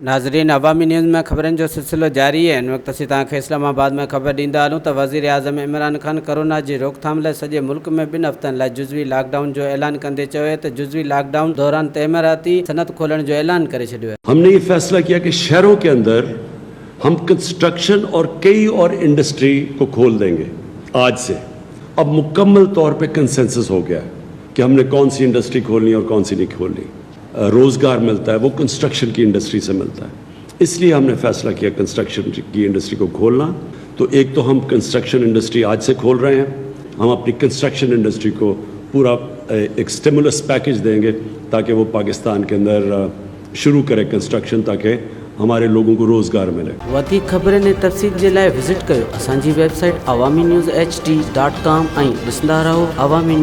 नाज़रीन, अवामी न्यूज़ में खबरन जो सिलसिलो जारी है। इन वक्त असीं तव्हांखे इस्लामाबाद में खबर ॾींदा हलूं त वज़ीराइज़म इमरान खान कोरोना जी रोकथाम लाइ सॼे मुल्क में 2 हफ़्तनि लाइ जुज़वी लॉकडाउन जो ऐलान कंदे चयो है त जुज़वी लॉकडाउन दौरान तइमराती सनत खोलण जो ऐलान करे छॾियो है। हमने ये फैसला किया कि शहरों के अंदर हम कंस्ट्रक्शन और कई और इंडस्ट्री को खोल देंगे आज से। अब मुकम्मल तौर पे कंसेंसस हो गया है कि हमने कौन सी इंडस्ट्री खोलनी और कौन सी नहीं खोलनी। रोज़गार मिलता है वो कंस्ट्रक्शन की इंडस्ट्री से मिलता है, इसलिए हमने फैसला किया कंस्ट्रक्शन की इंडस्ट्री को खोलना। तो एक तो हम कंस्ट्रक्शन इंडस्ट्री आज से खोल रहे हैं, हम अपनी कंस्ट्रक्शन इंडस्ट्री को पूरा एक स्टिमुलस पैकेज देंगे ताकि वो पाकिस्तान के अंदर शुरू करे कंस्ट्रक्शन, ताकि हमारे लोगों को रोज़गार मिले। वधीक खबरें ने तफ़सील जे लाइ विज़िट कयो असांजी वेबसाइट awamiNewsHD.com ऐं ॾिसंदा रहो अवामी।